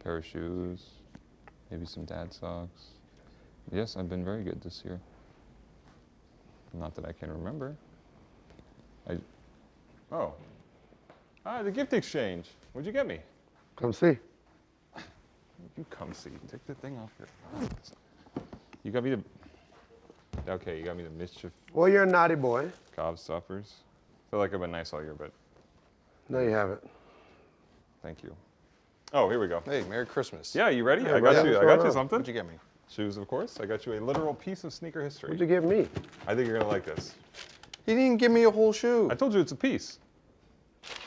Pair of shoes, maybe some dad socks. Yes, I've been very good this year. Not that I can remember. The gift exchange. What'd you get me? Come see. You come see. Take the thing off here. You got me the. Okay, you got me the mischief. Well, you're a naughty boy. Gobstoppers. Feel like I've been nice all year, but. No, you haven't. Thank you. Oh, here we go. Hey, Merry Christmas. Yeah, you ready? Yeah, I got you what's something. What'd you get me? Shoes, of course. I got you a literal piece of sneaker history. What'd you give me? I think you're gonna like this. You didn't give me a whole shoe. I told you it's a piece.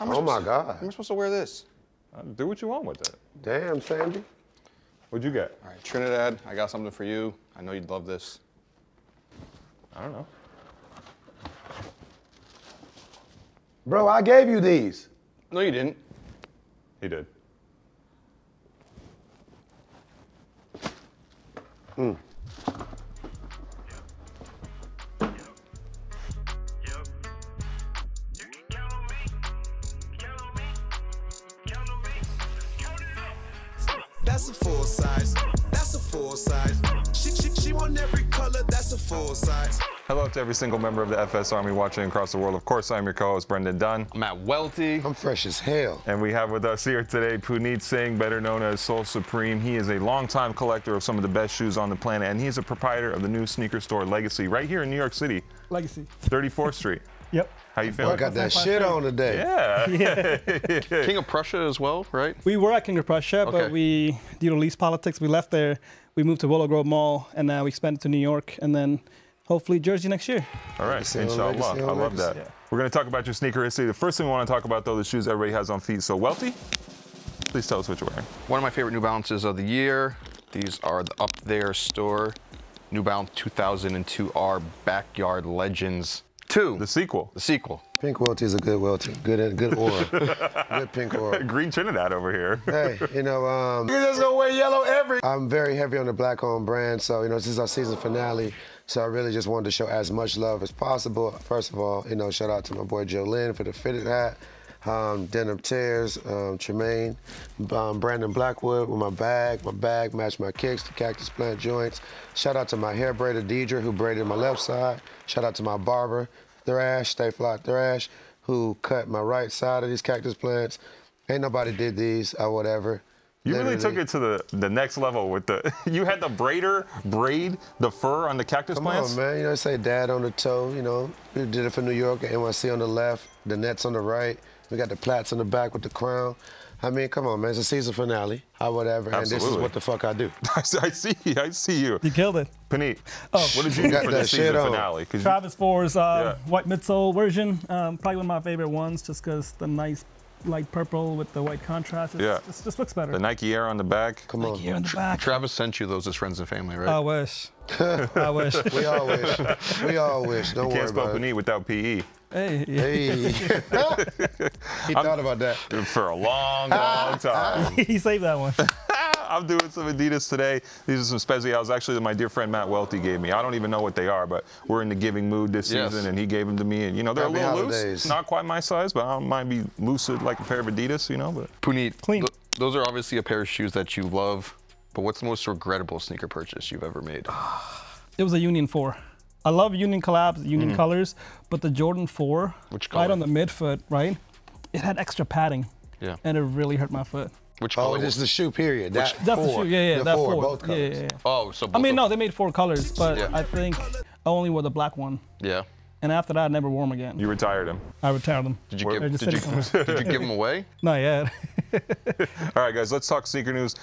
Oh my God. How am I supposed to wear this? Do what you want with it. Damn, Sandy. What'd you get? All right, Trinidad, I got something for you. I know you'd love this. I don't know. Bro, I gave you these. No, you didn't. He did. That's a full size. That's a full size. She want every color. That's a full size. Hello to every single member of the FS Army watching across the world. Of course, I'm your co-host, Brendan Dunne. I'm at Welty. I'm fresh as hell. And we have with us here today Puneet Singh, better known as Soul Supreme. He is a longtime collector of some of the best shoes on the planet, and he's a proprietor of the new sneaker store Legacy right here in New York City. Legacy. 34th Street. Yep. How you I feeling? got that shit on today. Yeah. King of Prussia as well, right? We were at King of Prussia, Okay. but we, due to lease politics, we left there. We moved to Willow Grove Mall, and now we expanded to New York, and then hopefully Jersey next year. All right, Legacy on inshallah. Legacy on I love that. Legacy. We're going to talk about your sneaker history. The first thing we want to talk about, though, the shoes everybody has on feet. So, Welty, please tell us what you're wearing. One of my favorite New Balances of the year. These are the Up There store. New Balance 2002R Backyard Legends 2. The sequel. The sequel. Pink Welty is a good Welty. Good aura. Good pink aura. Green Trinidad over here. Hey, you know, you just gonna wear yellow every. I'm very heavy on the black-owned brand, so you know this is our season finale. So I really just wanted to show as much love as possible. First of all, you know, shout out to my boy Joe Lynn for the fitted hat, Denim Tears, Tremaine, Brandon Blackwood with my bag matched my kicks, the cactus plant joints. Shout out to my hair braider Deidre who braided my left side. Shout out to my barber Thrash, Stay Fly Thrash, who cut my right side of these cactus plants. Ain't nobody did these or whatever. You Literally. really took it to the next level with the, you had the braider braid the fur on the cactus plants? Come on, man. You know, they say dad on the toe, you know. We did it for New York, NYC on the left, the nets on the right. We got the plaits on the back with the crown. I mean, come on, man. It's a season finale or whatever, Absolutely. and this is what the fuck I do. I see you. You killed it. Puneet, Oh. what did you do got for the that season shit on. finale? 'Cause Travis Ford's Yeah. white midsole version. Probably one of my favorite ones, just because the nice light purple with the white contrast. Yeah. It just looks better. the Nike Air on the back. Come on. Here in the back. Travis sent you those as friends and family, right? I wish. I wish. We all wish. We all wish. Don't Can't worry spell about it. Puneet without PE. Hey. Hey. He thought about that. For a long, long time. He saved that one. I'm doing some Adidas today. These are some specials actually that my dear friend Matt Welty gave me. I don't even know what they are, but we're in the giving mood this Yes. season, and he gave them to me. And you know, they're Happy a little holidays. loose, not quite my size, but I might be looser like a pair of Adidas, you know. But Puneet, Clean. those are obviously a pair of shoes that you love, but what's the most regrettable sneaker purchase you've ever made? It was a Union 4. I love Union collabs, Union colors, but the Jordan 4, Which color? right on the midfoot, right? It had extra padding. Yeah. And it really hurt my foot. Which Oh, color? this is the shoe period. That That's four. the shoe, yeah, The that four, four. both colors. Yeah. Oh, so I both mean, of- no, they made 4 colors, but Yeah. I think I only wore the black one. Yeah. And after that, I never wore them again. you retired him. I retired them. Did you They're give? just Did you, sitting somewhere. did you give them away? Not yet. All right, guys, let's talk sneaker news.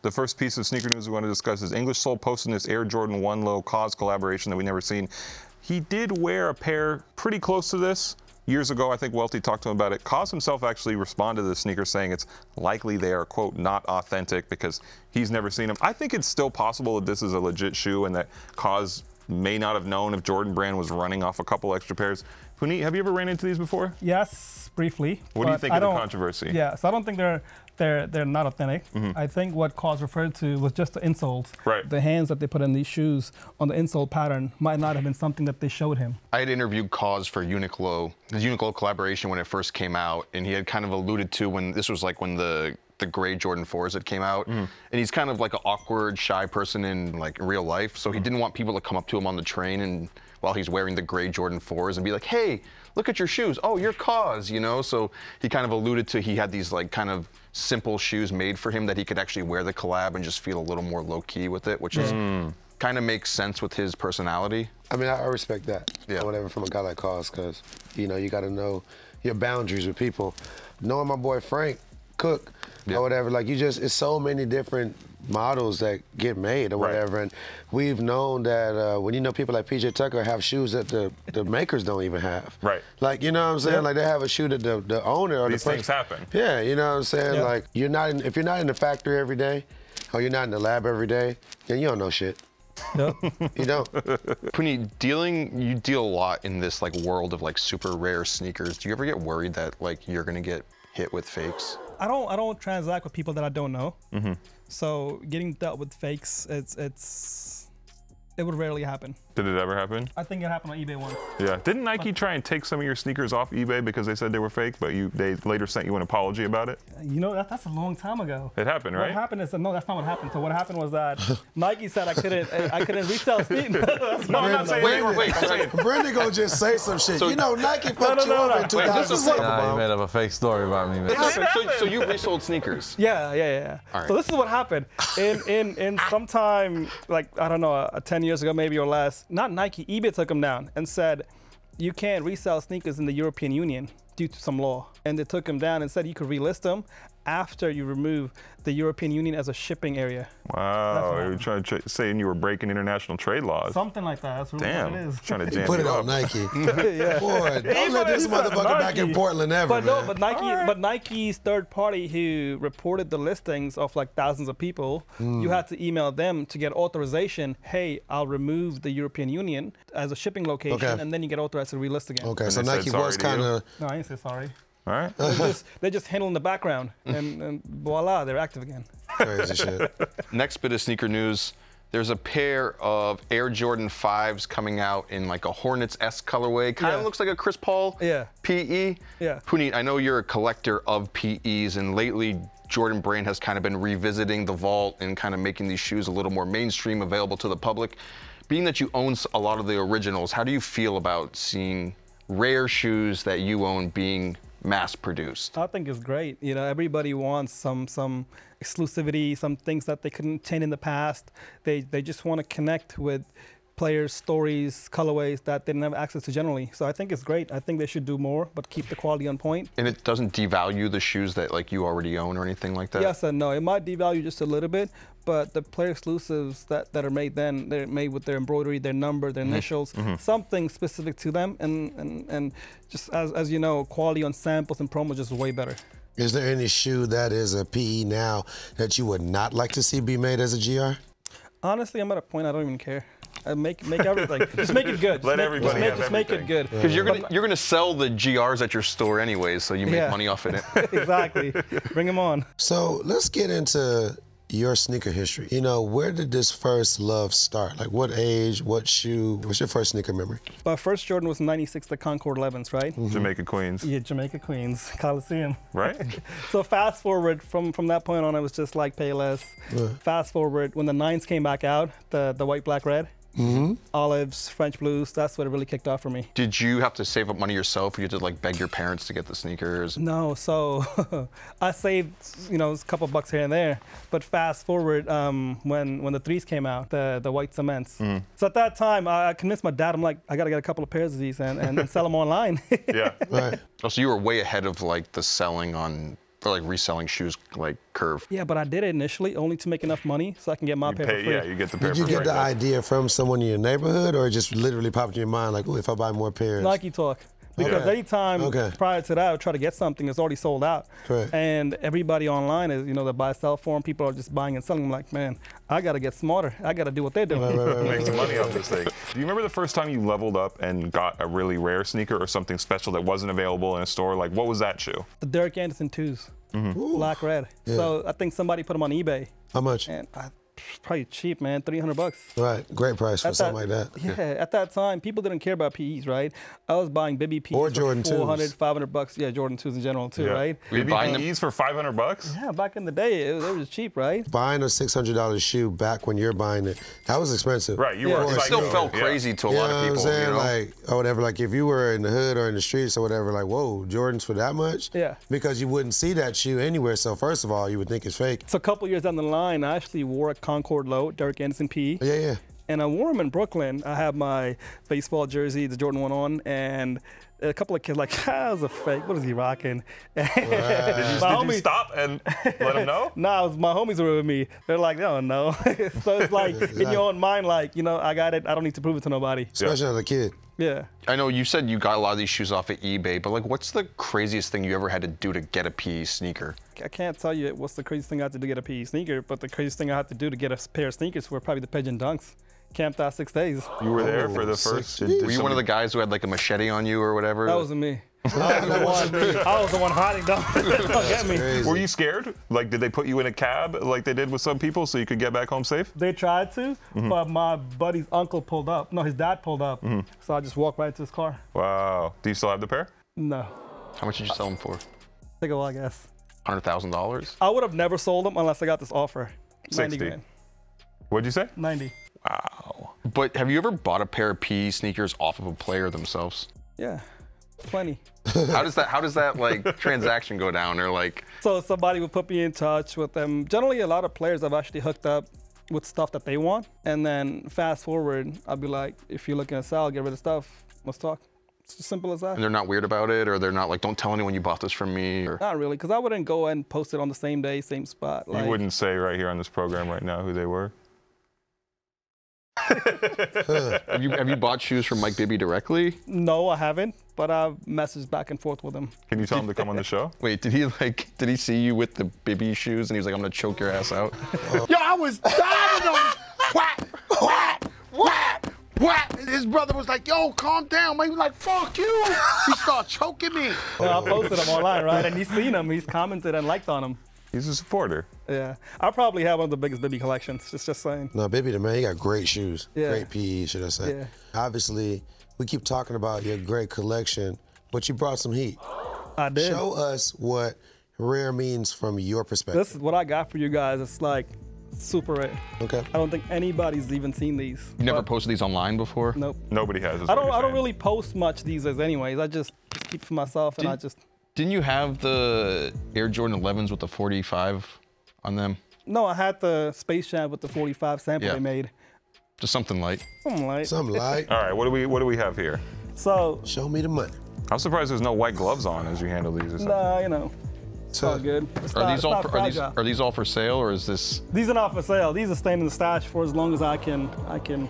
The first piece of sneaker news we want to discuss is English Soul posting this Air Jordan 1 Low Cause collaboration that we never seen. He did wear a pair pretty close to this years ago. I think Welty talked to him about it. Cause himself actually responded to the sneaker saying it's likely they are, quote, not authentic because he's never seen them. I think it's still possible that this is a legit shoe and that Cause may not have known if Jordan Brand was running off a couple extra pairs. Puneet, have you ever ran into these before? Yes, briefly. What do you but think I of the don't- controversy? Yeah, so I don't think they're they're not authentic. I think what Cause referred to was just the insoles. Right. The hands that they put in these shoes on the insole pattern might not have been something that they showed him. I had interviewed Cause for Uniqlo, the Uniqlo collaboration when it first came out, and he had kind of alluded to when this was like when the gray Jordan 4s that came out, and he's kind of like an awkward, shy person in like real life, so he didn't want people to come up to him on the train and while he's wearing the gray Jordan 4s and be like, hey, look at your shoes. Oh, you're Cause, you know? So he kind of alluded to he had these like kind of simple shoes made for him that he could actually wear the collab and just feel a little more low-key with it, which is kind of makes sense with his personality. I mean, I respect that. Yeah. Or whatever from a guy like Cause, because, you know, you got to know your boundaries with people. Knowing my boy Frank Cook or whatever, like it's so many different models that get made or whatever, and we've known that when you know people like PJ Tucker have shoes that the makers don't even have. Right. Like, you know what I'm saying? Like they have a shoe that the owner or These the things happen. Yeah, you know what I'm saying? Like if you're not in the factory every day or you're not in the lab every day, then you don't know shit. Yep. You don't. Puneet, you deal a lot in this like world of like super rare sneakers. Do you ever get worried that like you're gonna get hit with fakes? I don't transact with people that I don't know. So getting dealt with fakes, it would rarely happen. Did it ever happen? I think it happened on eBay once. Yeah. Didn't Nike try and take some of your sneakers off eBay because they said they were fake, but they later sent you an apology about it? You know, that's a long time ago. It happened, right? What happened is, no, that's not what happened. So what happened was that Nike said I couldn't resell sneakers. No, I'm not saying you were fake. I'm saying Brendan gonna just say some shit. You know, Nike fucked you up in 2007. Nah, he made up a fake story about me, man. So you resold sneakers? Yeah. All right. So this is what happened. In sometime, like, I don't know, 10 years ago maybe or less, not Nike, eBay took them down and said, you can't resell sneakers in the European Union due to some law. And they took them down and said you could relist them after you remove the European Union as a shipping area. Wow, you were saying you were breaking international trade laws. Something like that. That's really Damn, what it is. trying to jam Put it you on up. Nike. Yeah. Boy, don't let this motherfucker back in Portland ever, But man. no, but Nike's third party who reported the listings of like thousands of people, you had to email them to get authorization. Hey, I'll remove the European Union as a shipping location, and then you get authorized to relist again. Okay, And so they said Nike sorry was to you? kind of. No, I didn't say sorry. All right. They just handle in the background, and voila, they're active again. Crazy shit. Next bit of sneaker news. There's a pair of Air Jordan 5s coming out in like a Hornets-esque colorway. Kind of looks like a Chris Paul PE. Yeah. Puneet, I know you're a collector of PEs, and lately Jordan Brand has kind of been revisiting the vault and kind of making these shoes a little more mainstream, available to the public. Being that you own a lot of the originals, how do you feel about seeing rare shoes that you own being mass-produced? I think it's great. You know, everybody wants some exclusivity, some things that they couldn't obtain in the past. They just want to connect with players, stories, colorways that they didn't have access to generally. So I think it's great. I think they should do more, but keep the quality on point. And it doesn't devalue the shoes that like you already own or anything like that? Yes and no. It might devalue just a little bit, but the player exclusives that are made then, they're made with their embroidery, their number, their initials, something specific to them. And just as you know, quality on samples and promos just way better. Is there any shoe that is a PE now that you would not like to see be made as a GR? Honestly, I'm at a point I don't even care. Make everything. Just make it good. Let everybody have just make it good. Because you're gonna sell the GRs at your store anyways, so you make money off of it. Exactly. Bring them on. So let's get into your sneaker history. You know, where did this first love start? Like what age, what shoe? What's your first sneaker memory? My first Jordan was '96, the Concord 11s, right? Jamaica Queens. Yeah, Jamaica Queens, Coliseum. Right? So fast forward, from that point on, I was just like Payless. Fast forward, when the 9s came back out, the white, black, red, olives, French blues, that's what it really kicked off for me. Did you have to save up money yourself, or you had to like beg your parents to get the sneakers? No, so I saved, a couple bucks here and there. But fast forward, when the 3s came out, the white cements. So at that time, I convinced my dad, I'm like, I gotta get a couple of pairs of these and sell them online. Yeah. Right. Oh, so you were way ahead of like the selling on, or like reselling shoes like curve. Yeah, but I did it initially only to make enough money so I can get my pair for free. Yeah, you get the pair Did you for get free. the idea from someone in your neighborhood or it just literally popped in your mind like, oh, if I buy more pairs? Nike talk. Because Okay. anytime prior to that, I would try to get something, it's already sold out. Correct. And everybody online is, the buy-sell forum, people are just buying and selling. I'm like, man, I got to get smarter. I got to do what they're doing. Make some money off this thing. Do you remember the first time you leveled up and got a really rare sneaker or something special that wasn't available in a store? Like, what was that shoe? The Derek Anderson 2s, black red. Yeah. So I think somebody put them on eBay. How much? And probably cheap, man, $300. Right, great price for At something like that. Yeah, at that time, people didn't care about PEs, right? I was buying Bibby PEs Or for Jordan 400, twos. $500. Yeah, Jordan 2s in general too, right? Were you BB buying them? PEs for $500? Yeah, back in the day, it was cheap, right? Buying a $600 shoe back when you're buying it, that was expensive. Right, you Yeah. were It It like, still felt crazy to a You know lot what of I'm people, saying? you know? Like, or whatever, like if you were in the hood or in the streets or whatever, like, whoa, Jordans for that much? Yeah. Because you wouldn't see that shoe anywhere. So first of all, you would think it's fake. So a couple years down the line, I actually wore a Concord Low, Derek Anderson PE. Yeah, yeah. And I wore them in Brooklyn. I had my baseball jersey, the Jordan 1 on, and a couple of kids like, that was a fake. What is he rocking? Did you stop and let them know? Nah, my homies were with me. They're like, they don't know. So it's like, in your own mind, like, I got it. I don't need to prove it to nobody. Especially as a kid. Yeah. I know you said you got a lot of these shoes off of eBay, but like, what's the craziest thing you ever had to do to get a PE sneaker? I can't tell you what's the craziest thing I had to do to get a PE sneaker, but the craziest thing I had to do to get a pair of sneakers were probably the Pigeon Dunks. Camped out 6 days. You were there for the first. Were Were you one of the guys who had like a machete on you or whatever? That wasn't me. I was the one hiding. Don't get me. Crazy. Were you scared? Like, did they put you in a cab like they did with some people so you could get back home safe? They tried to, but my buddy's uncle pulled up. No, his dad pulled up. So I just walked right to his car. Wow. Do you still have the pair? No. How much did you sell them for? Take a while, I guess. $100,000? I would have never sold them unless I got this offer. 90 60. grand. What'd you say? 90. Wow. But have you ever bought a pair of PE sneakers off of a player themselves? Yeah, plenty. How does that like transaction go down, or like? So somebody would put me in touch with them. Generally, a lot of players I've actually hooked up with stuff that they want. And then fast forward, I'll be like, if you're looking to sell, get rid of stuff. Let's talk. It's as simple as that. And they're not weird about it, or they're not like, don't tell anyone you bought this from me, or? Not really, because I wouldn't go and post it on the same day, same spot. You wouldn't say right here on this program right now who they were? Have you bought shoes from Mike Bibby directly? No, I haven't, but I've messaged back and forth with him. Can you tell him to come on the show? Wait, did he see you with the Bibby shoes and he was like, I'm gonna choke your ass out? Yo, I was diving on whap, whap, whap, whap. And his brother was like, yo, calm down, man. He was like, fuck you. He started choking me. I posted him online, right? And he's seen him. He's commented and liked on him. He's a supporter. Yeah. I probably have one of the biggest Bibby collections. Just saying. No, Bibby, the man, he got great shoes. Yeah. Great PE, should I say. Yeah. Obviously, we keep talking about your great collection, but you brought some heat. I did. Show us what rare means from your perspective. This is what I got for you guys. It's like super rare. Okay. I don't think anybody's even seen these. You never But posted these online before? Nope. Nobody has. I don't really post much these days anyways. I just keep for myself and I just. Didn't you have the Air Jordan 11s with the 45 on them? No, I had the Space Jam with the 45 sample Yeah. they made. Just something light. Something like. Something like, All right, what do we have here? So, show me the money. I'm surprised there's no white gloves on as you handle these or something. nah, it's all good. It's Are not- these it's all not for, fragile. are these all for sale, or is this? These are not for sale. These are staying in the stash for as long as I can. And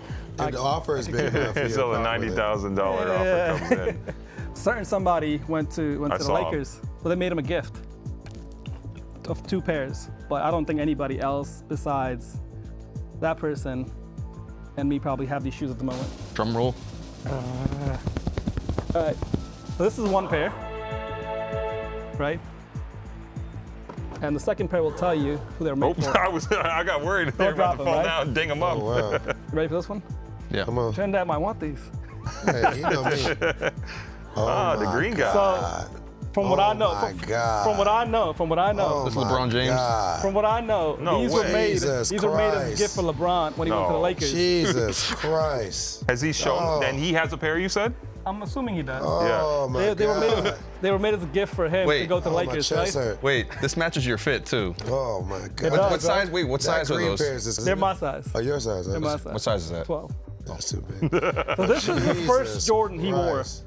the offer is big enough for you. So the to part with it. $90,000 Yeah. offer comes in. Certain somebody went to the saw him. Lakers, so they made him a gift of 2 pairs. But I don't think anybody else besides that person and me probably have these shoes at the moment. Drum roll. All right, so this is 1 pair, right? And the second pair will tell you who they're made for. I got worried they were about to drop 'em, fall right? down and ding them up. Oh, wow. You ready for this one? Yeah. Come on. Trinidad might want these. Hey, you know me. Oh, the my green guy. So, from what I know, my God. from what I know, Oh, This is my LeBron James? God. from what I know, No these way. were made. Jesus These were made as a Christ. gift for LeBron when he went to the No. Lakers. Jesus Christ. Has he shown? Oh. And he has a pair, you said? I'm assuming he does. Oh, my They were God. they were made as a gift for him Wait. to go to the Oh, my Lakers, chest right? hurt. Wait, this matches your fit too. Oh, my God. does. What size? Wait, what That size are green those? pair is They're my size. Oh, your size. They're my size. What size is that? 12. That's too big. So this is the first Jesus Jordan he Christ.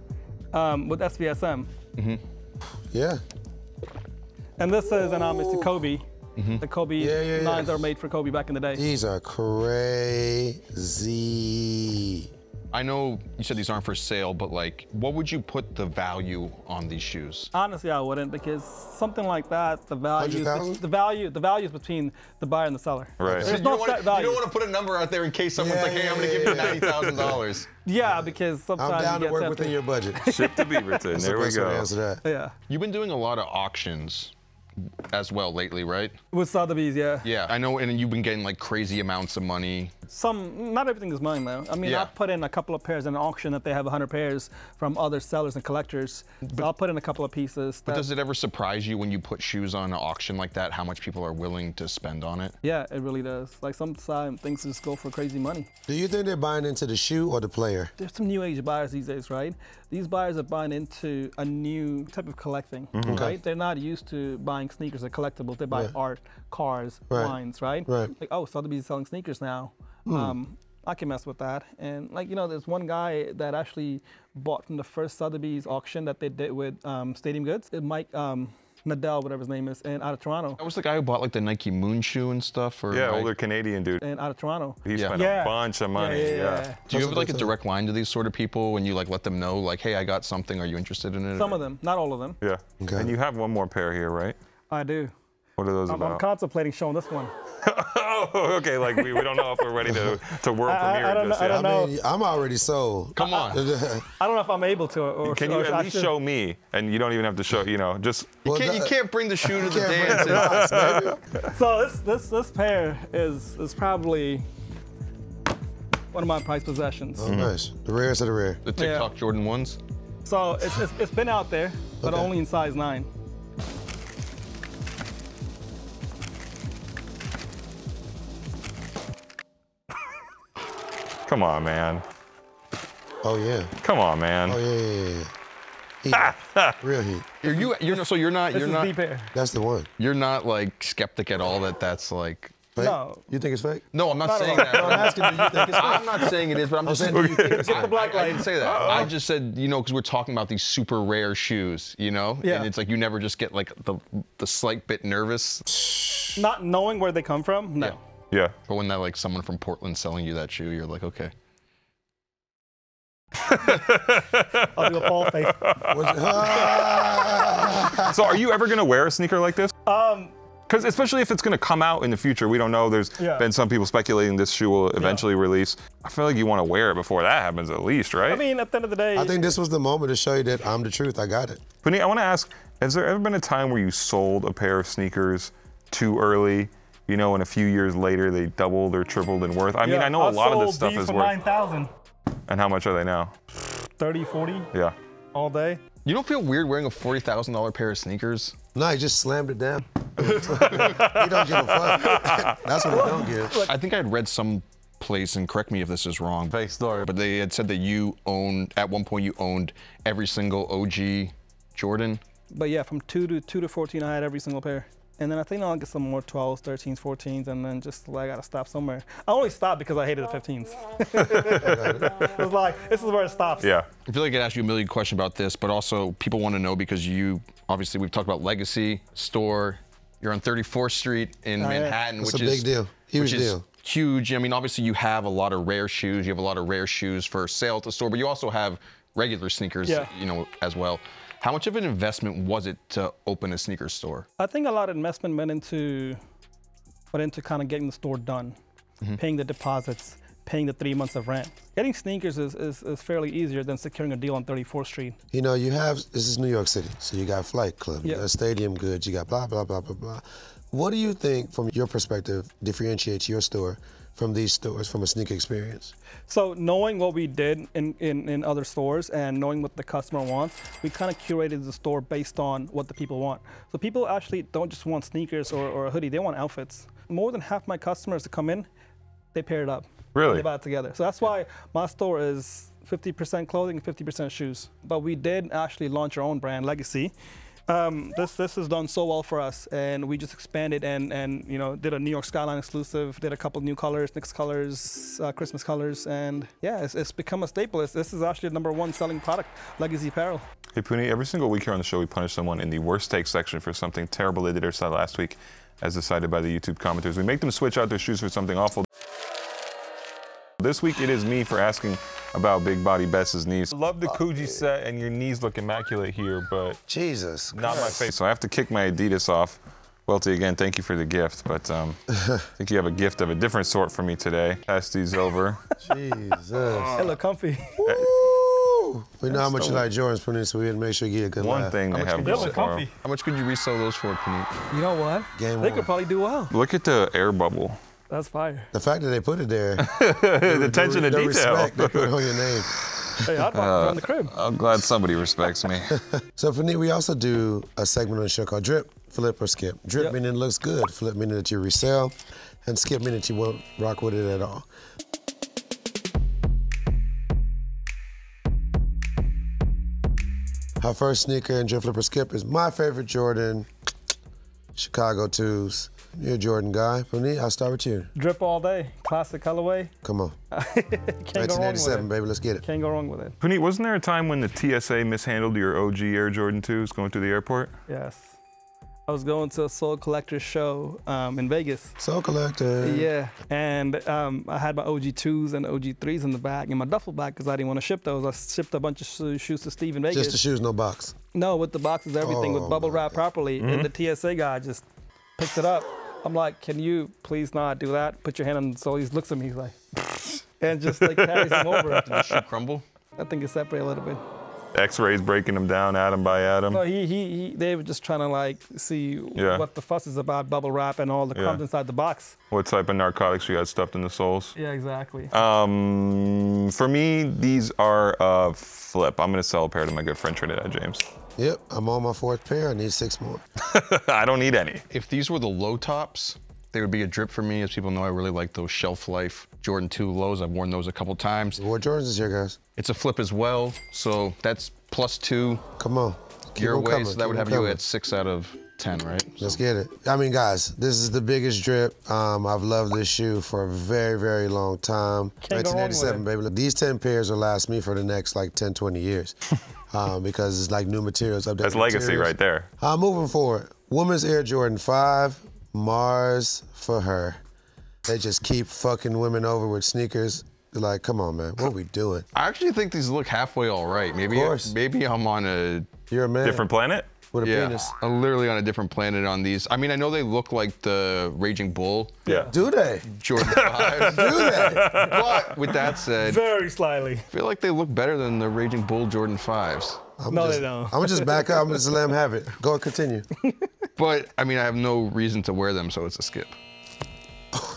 wore with SVSM. Yeah. And this is an homage to Kobe. The Kobe Yeah. 9s are made for Kobe back in the day. These are crazy. I know you said these aren't for sale, but like, what would you put the value on these shoes? Honestly, I wouldn't, because something like that, the value is between the buyer and the seller. Right. There's no set value. You don't want to put a number out there in case someone's like, hey, I'm going to give you $90,000. Yeah, because sometimes I'm down you to get work tempted. within your budget. Ship to Beaverton. There we go. Answer that. Yeah. You've been doing a lot of auctions as well lately, right? With Sotheby's, yeah. Yeah, I know, and you've been getting like crazy amounts of money. Not everything is mine though. I mean, Yeah. I put in a couple of pairs in an auction that they have 100 pairs from other sellers and collectors. So I'll put in a couple of pieces. But does it ever surprise you when you put shoes on an auction like that, how much people are willing to spend on it? Yeah, it really does. Like sometimes things just go for crazy money. Do you think they're buying into the shoe or the player? There's some new age buyers these days, right? These buyers are buying into a new type of collecting, right? They're not used to buying sneakers or collectibles. They buy art, cars, wines, right? Right. Like, oh, Sotheby's is selling sneakers now. I can mess with that. And like, you know, there's one guy that actually bought from the first Sotheby's auction that they did with Stadium Goods. Mike Nadell, whatever his name is, and out of Toronto. That was the guy who bought like the Nike Moon shoe and stuff? Or Yeah, like, older Canadian dude. And out of Toronto. He spent Yeah. a bunch of money. Yeah. Do you have like a direct line to these sort of people when you like let them know like, hey, I got something, are you interested in it? Some of them, not all of them. Yeah. Okay. And you have one more pair here, right? I do. What are those I'm about? contemplating showing this one. Oh, okay. Like we don't know if we're ready to world premiere I don't just know- I yet. don't know. I mean, I'm already sold. Come on. I don't know if I'm able to. Or, Can you or at I least should. show me? And you don't even have to show, you know, just. You can't bring the shoe to the Can't bring dance. the box, baby. So this pair is probably one of my prized possessions. Oh, nice. The rarest of the rare. The TikTok Jordan 1s? So it's been out there, but Okay. only in size 9. Come on, man. Oh, yeah. Come on, man. Oh, yeah. Heat. Real heat. You're not This is the pair. That's the one. you're not like skeptic at all that that's like. Fake? No. You think it's fake? No, I'm not Not at saying all. that. No, I'm asking, do you think it's fake? I'm not saying it is, but I'm just saying. saying, do you think it's Get the black I light. didn't say that. I just said, you know, because we're talking about these super rare shoes, you know? Yeah. And it's like you never just get like the slight bit nervous. Not knowing where they come from, no. Yeah. But when that like someone from Portland selling you that shoe, you're like, okay. I'll do a ball face. So are you ever going to wear a sneaker like this? Because especially if it's going to come out in the future, we don't know. There's been some people speculating this shoe will eventually release. I feel like you want to wear it before that happens at least, right? I mean, at the end of the day, I think this was the moment to show you that I'm the truth. I got it. Puneet, I want to ask, has there ever been a time where you sold a pair of sneakers too early, you know, and a few years later they doubled or tripled in worth? I mean, I know a lot of this stuff is for worth. 9,000, And how much are they now? 30, 40 Yeah. all day. You don't feel weird wearing a $40,000 pair of sneakers? No, he just slammed it down. He don't give a fuck. That's what he don't give. I think I had read some place, and correct me if this is wrong, Fake story. but they had said that you owned, at one point you owned every single OG Jordan. But yeah, from 2 to 14, I had every single pair. And then I think I'll get some more 12s, 13s, 14s, and then just like, I gotta stop somewhere. I only stopped because I hated the 15s. It was like, this is where it stops. Yeah. I feel like I could ask you a million questions about this, but also people want to know because you, obviously we've talked about Legacy Store. You're on 34th Street in Manhattan, That's which a is big deal. Huge which is deal. huge. I mean, obviously you have a lot of rare shoes. You have a lot of rare shoes for sale at the store, but you also have regular sneakers, you know, as well. How much of an investment was it to open a sneaker store? I think a lot of investment went into kind of getting the store done, paying the deposits, paying the 3 months of rent. Getting sneakers is fairly easier than securing a deal on 34th Street. You know, you have, this is New York City, so you got Flight Club, you Yeah. got Stadium Goods, you got blah, blah, blah, blah, blah. What do you think, from your perspective, differentiates your store from these stores, from a sneaker experience? So knowing what we did in other stores and knowing what the customer wants, we kind of curated the store based on what the people want. So people actually don't just want sneakers or a hoodie, they want outfits. More than half my customers that come in, they pair it up. Really? They buy it together. So that's why my store is 50% clothing and 50% shoes. But we did actually launch our own brand, Legacy. This has done so well for us, and we just expanded and you know, did a New York Skyline exclusive, did a couple new colors, Knicks colors, Christmas colors, and yeah, it's become a staple. This is actually the #1 selling product, Legacy apparel. Hey, Puneet, every single week here on the show, we punish someone in the worst take section for something terrible they did or said last week, as decided by the YouTube commenters. We make them switch out their shoes for something awful. This week, it is me for asking about Big Body Bess's knees. Love the Coogee set, and your knees look immaculate here, but Jesus. not my face. So I have to kick my Adidas off. Welty, again, thank you for the gift, but I think you have a gift of a different sort for me today. Pass these over. Jesus. They look comfy. Woo! We know how much you like Jordans, Puneet, so we had to make sure you get a good One laugh. thing they have They going look for 'em. comfy. How much could you resell those for, Puneet? You know what? Game They on. could probably do well. Look at the air bubble. That's fire. The fact that they put it there. The attention to the detail. respect they put on your name. Hey, I'd rock around the crib. I'm glad somebody respects me. So, Puneet, we also do a segment on the show called Drip, Flip, or Skip. Drip Yep. meaning it looks good, flip meaning that you resell, and skip meaning that you won't rock with it at all. Our first sneaker in Drip, Flip, or Skip is my favorite Jordan, Chicago 2s. You're a Jordan guy. Puneet, I'll start with you. Drip all day. Classic colorway. Come on. Can't go wrong with 1987, it. baby, let's get it. Can't go wrong with it. Puneet, wasn't there a time when the TSA mishandled your OG Air Jordan 2s going through the airport? Yes. I was going to a Soul Collector show in Vegas. Soul Collector. Yeah, and I had my OG 2s and OG 3s in the bag, in my duffel bag, because I didn't want to ship those. I shipped a bunch of shoes to Steve in Vegas. Just the shoes, no box. No, with the boxes, everything, Oh, with bubble my wrap properly. And the TSA guy just picks it up. I'm like, can you please not do that? Put your hand on, so he looks at me, he's like, and just like carries him over. Did the shoe crumble? I think it's separated a little bit. X-rays breaking them down atom by atom. No, they were just trying to like see Yeah. what the fuss is about, bubble wrap and all the crumbs inside the box. What type of narcotics you had stuffed in the soles? Yeah, exactly. For me, these are a flip. I'm gonna sell a pair to my good friend Trinidad James. Yep, I'm on my 4th pair. I need 6 more. I don't need any. If these were the low tops, they would be a drip for me. As people know, I really like those shelf life Jordan 2 lows. I've worn those a couple times. What Jordans is here, guys? It's a flip as well, so that's +2 Come on. Keep your on way, coming, so that keep would on have you coming. at 6 out of 10, right? Let's get it. I mean, guys, this is the biggest drip. I've loved this shoe for a very, very long time. Can't go wrong with 1987, baby. Look, these 10 pairs will last me for the next like 10, 20 years because it's like new materials, updated That's legacy materials. right there. Moving forward, Women's Air Jordan 5, Mars for her. They just keep fucking women over with sneakers. They're like, come on, man, what are we doing? I actually think these look halfway all right. Maybe, course. maybe I'm on a You're a man. Different planet? With a penis. I'm literally on a different planet on these. I mean, I know they look like the Raging Bull Yeah. Do they? Jordan 5s. Do they? But with that said, Very slightly. I feel like they look better than the Raging Bull Jordan 5s. No, they don't. I'm gonna just back up. I'm gonna just let them have it. Go and continue. But I mean, I have no reason to wear them, so it's a skip.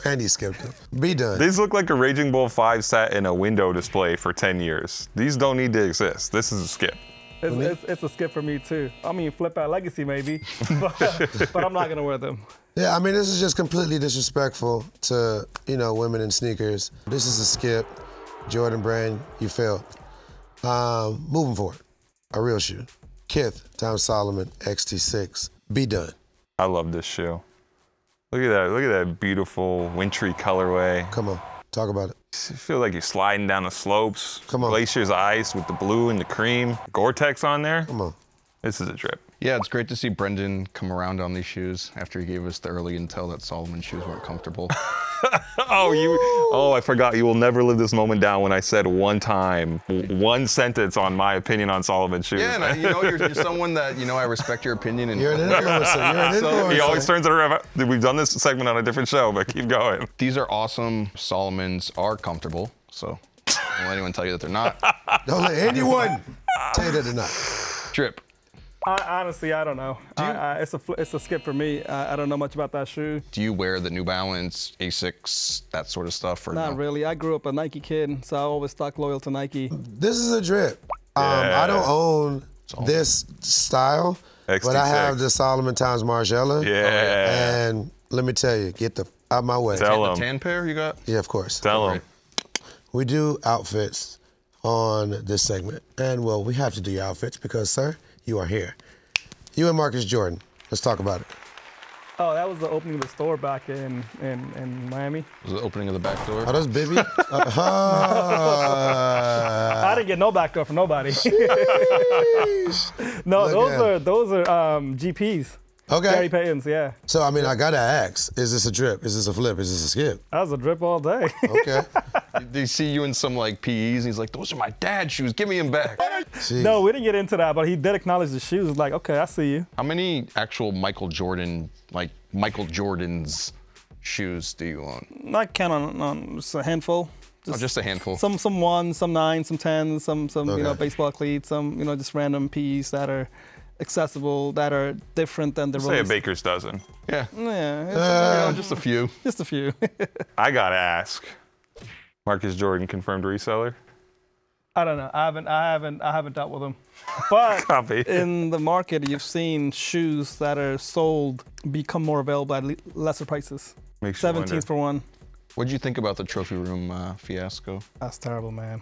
And he skipped them. Be done. These look like a Raging Bull 5 sat in a window display for 10 years. These don't need to exist. This is a skip. It's a skip for me too. I mean, flip out legacy maybe, but I'm not gonna wear them. Yeah, I mean, this is just completely disrespectful to, women in sneakers. This is a skip. Jordan brand, you failed. Moving forward, a real shoe. Kith times Solomon XT6. Be done. I love this shoe. Look at that. Look at that beautiful wintry colorway. Come on, talk about it. You feel like you're sliding down the slopes. Come on. Glacier's ice with the blue and the cream. Gore-Tex on there. Come on. This is a drip. Yeah, it's great to see Brendan come around on these shoes after he gave us the early intel that Solomon shoes weren't comfortable. I forgot. You will never live this moment down when I said one time, one sentence on my opinion on Solomon shoes. Yeah, and you're someone that, I respect your opinion. And You're an influencer. You're an influencer. He always turns it around. We've done this segment on a different show, but keep going. These are awesome. Solomons are comfortable, so don't let anyone tell you that they're not. Don't let anyone tell you that they're not. Drip. Honestly, I don't know. It's a skip for me. I don't know much about that shoe. Do you wear the New Balance, Asics, that sort of stuff? Or Not no? really. I grew up a Nike kid, so I always stuck loyal to Nike. This is a drip. I don't own this style, but I have the Solomon times Margiela. Yeah. And let me tell you, get the out my way. Tell The him. tan pair you got? Yeah, of course. Tell him. We do outfits on this segment. And, well, we have to do your outfits because, sir, you are here. You and Marcus Jordan. Let's talk about it. Oh, that was the opening of the store back in Miami. Was the opening of the back door? Are those Bibby? I didn't get no back door from nobody. No, Look those are GPs. Okay. Gary Payton's, yeah. So, I mean, I got to ask, is this a drip? Is this a flip? Is this a skip? That was a drip all day. Okay. They see you in some like PEs, and he's like, "Those are my dad's shoes. Give me them back." Jeez. No, we didn't get into that, but he did acknowledge the shoes. Like, okay, I see you. How many actual Michael Jordan's shoes do you own? I count on just a handful. Just a handful. Some 1s, some 9s, some 10s, some Okay. baseball cleats, some just random PEs that are accessible, that are different than the Say a release. baker's dozen. Yeah. Yeah, Just a few. just a few. I gotta ask. Marcus Jordan confirmed reseller. I don't know. I haven't dealt with them. But Copy. in the market, you've seen shoes that are sold become more available at lesser prices. Makes you wonder. 17s for one. What did you think about the trophy room fiasco? That's terrible, man.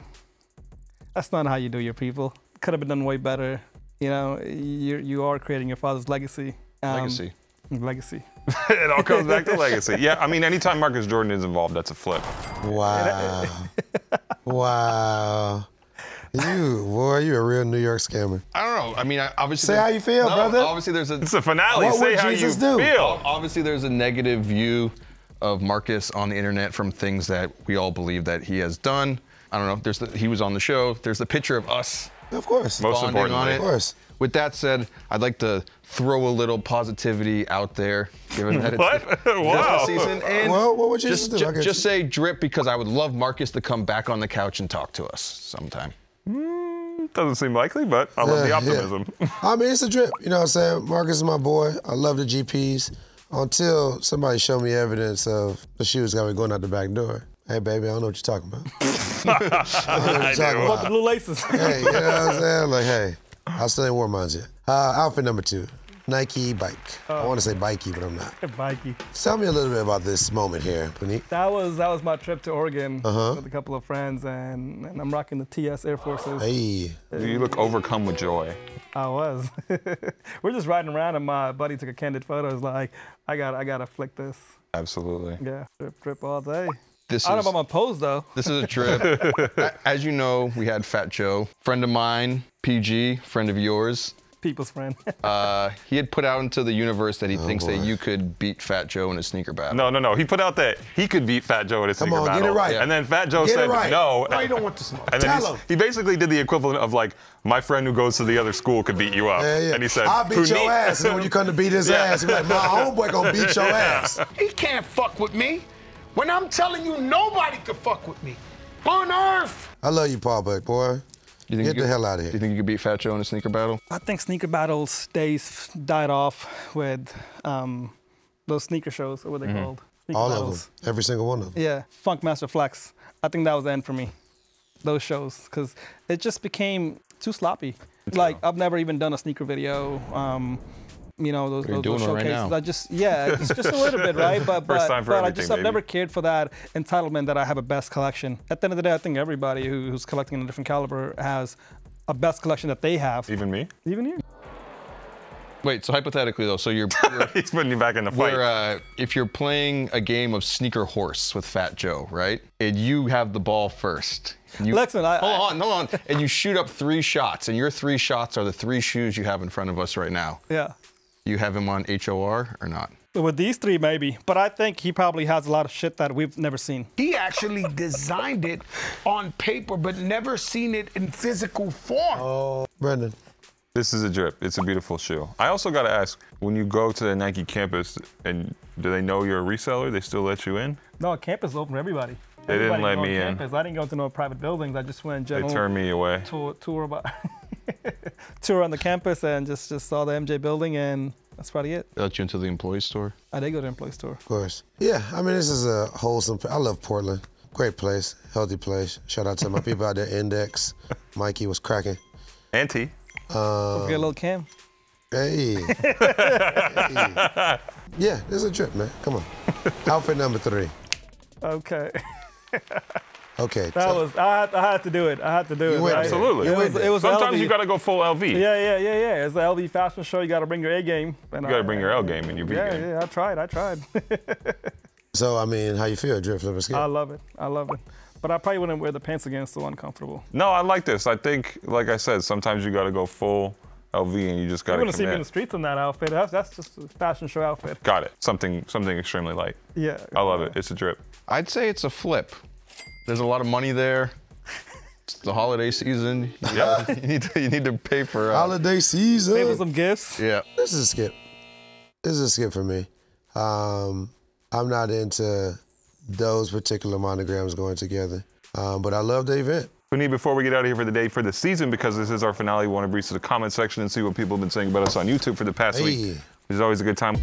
That's not how you do your people. Could have been done way better. You know, you are creating your father's legacy. Legacy. Legacy. It all comes back to legacy. Yeah, I mean, anytime Marcus Jordan is involved, that's a flip. Wow. Wow. You're a real New York scammer. I don't know. I mean, obviously. Say how you feel, brother. Obviously, there's a. It's a finale. What Say would how Jesus you do? feel. Obviously, there's a negative view of Marcus on the internet from things that we all believe that he has done. I don't know. He was on the show. There's the picture of us Of course. Most bonding on importantly. it. Of course. With that said, I'd like to throw a little positivity out there, given that it's What? the Wow. season. And Well, what would you do? I get just you. say drip, because I would love Marcus to come back on the couch and talk to us sometime. Doesn't seem likely, but I love the Yeah, optimism. I mean, it's a drip. You know what I'm saying? Marcus is my boy. I love the GPs until somebody show me evidence of the shoes got me going out the back door. Hey, baby, I don't know what you're talking about. I don't know what you're talking What the about. blue laces? Hey, you know what I'm saying? Like, hey, I still ain't worn mine yet. Outfit number 2, Nike bike. I want to say bikey, but I'm not. Mikey. Tell me a little bit about this moment here, Puneet. That was my trip to Oregon with a couple of friends, and I'm rocking the TS Air Forces. Hey, You look overcome with joy. I was. We're just riding around, and my buddy took a candid photo. He's like, I gotta flick this. Absolutely. Yeah, drip all day. This I don't is know about my pose though. this is a trip. As you know, we had Fat Joe, friend of mine, PG, friend of yours. People's friend. He had put out into the universe that he thinks boy. that you could beat Fat Joe in a sneaker battle. No. He put out that he could beat Fat Joe at a sneaker on, get battle. it right. And then Fat Joe Get it said right. no. Why you don't want to smoke? And then Tell him. he basically did the equivalent of like, my friend who goes to the other school could beat you up. yeah. And he said, I'll beat your Puneet- ass. And then when you come to beat his ass, you're like, my homeboy gonna beat your ass. He can't fuck with me. When I'm telling you, nobody can fuck with me. On earth. I love you, Paul, but boy, You think get you the could- hell out of Do you here. think you could beat Fat Joe in a sneaker battle? I think sneaker battles days died off with those sneaker shows. What were they called? Sneaker All battles. of them. Every single one of them. Yeah, Funk Master Flex. I think that was the end for me. Those shows, because it just became too sloppy. Like I've never even done a sneaker video. You know, those You're doing those it right showcases. now. It's just a little bit, right? But First time for I everything, just I've baby. never cared for that entitlement that I have a best collection. At the end of the day, I think everybody who's collecting a different caliber has a best collection that they have. Even me? Even you. Wait, so hypothetically though, so you're He's putting you back in the fight. if you're playing a game of sneaker horse with Fat Joe, right? And you have the ball first. And you, Listen, hold on. And you shoot up 3 shots, and your 3 shots are the 3 shoes you have in front of us right now. Yeah. You have him on HOR or not? With these 3, maybe. But I think he probably has a lot of shit that we've never seen. He actually designed it on paper, but never seen it in physical form. Brendan. This is a drip. It's a beautiful shoe. I also got to ask, when you go to the Nike campus, and do they know you're a reseller? They still let you in? No, campus is open for everybody. They didn't Everybody let can go me on in. campus. I didn't go to no private buildings. I just went They general turned me away. tour about tour on the campus and just saw the MJ building, and that's probably it. They let you into the employee store? I did go to employee store. Of course. Yeah, I mean, this is a wholesome. I love Portland. Great place, healthy place. Shout out to my people out there, Index. Mikey was cracking. Auntie. Get a little Cam. Hey. Hey. Yeah, this is a trip, man. Come on. Outfit number 3. Okay. Okay. That was I had to do it. I had to do it. went right? there. Absolutely. It was Sometimes LV. you got to go full LV. Yeah. It's the LV fashion show. You got to bring your A game. And You got to bring your L game and your B game. Yeah. I tried. So, I mean, how you feel, drip, flip, or skip? I love it. But I probably wouldn't wear the pants again. It's so uncomfortable. No, I like this. I think, like I said, sometimes you got to go full LV and you just got to You're gonna see me in commit. the streets in that outfit. That's just a fashion show outfit. Got it. Something extremely light. Yeah. I love it. It's a drip. I'd say it's a flip. There's a lot of money there. It's the holiday season. Yeah. you need to pay for Holiday season. Maybe some gifts. Yeah. This is a skip. This is a skip for me. I'm not into those particular monograms going together, but I love the event. Puneet, before we get out of here for the day, for the season, because this is our finale, we want to breeze to the comment section and see what people have been saying about us on YouTube for the past week. It's always a good time.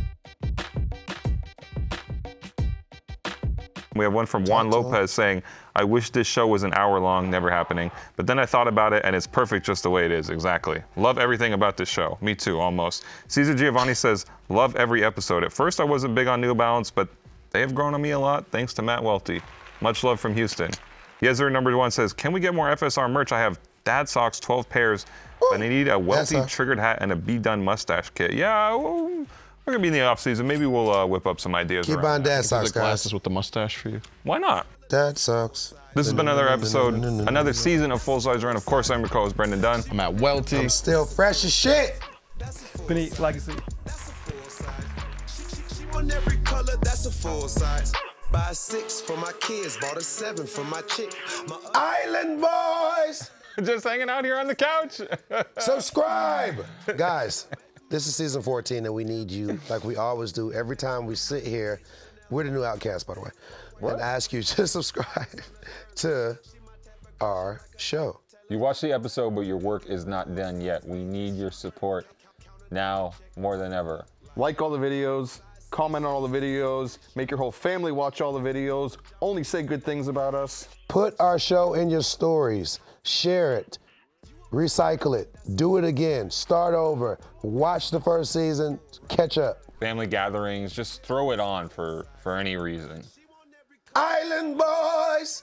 We have one from Juan Lopez saying, I wish this show was an hour long, never happening. But then I thought about it and it's perfect just the way it is, exactly. Love everything about this show. Me too, almost. Caesar Giovanni says, love every episode. At first I wasn't big on New Balance, but they have grown on me a lot thanks to Matt Welty. Much love from Houston. Yezer number 1 says, can we get more FSR merch? I have dad socks, 12 pairs, but I need a Welty triggered hat and a B Dunne mustache kit. Yeah, well, we're gonna be in the off season. Maybe we'll whip up some ideas. Keep buying dad socks, The glasses with the mustache for you. Why not? Dad socks. This has been another episode, another season of Full Size Run. Of course, I'm your co-host, Brendan Dunne. I'm at Welty. I'm still fresh as shit. Puneet Legacy. She want every color, that's a full size. Buy a 6 for my kids, bought a 7 for my chick. Island boys, Just hanging out here on the couch. subscribe. Guys, this is season 14 and we need you like we always do. Every time we sit here, we're the new Outcast, by the way, and ask you to subscribe to our show. You watch the episode, but your work is not done yet. We need your support now more than ever. Like all the videos, comment on all the videos, make your whole family watch all the videos, only say good things about us. Put our show in your stories, share it, recycle it, do it again, start over, watch the first season, catch up. Family gatherings, just throw it on for any reason. Island boys!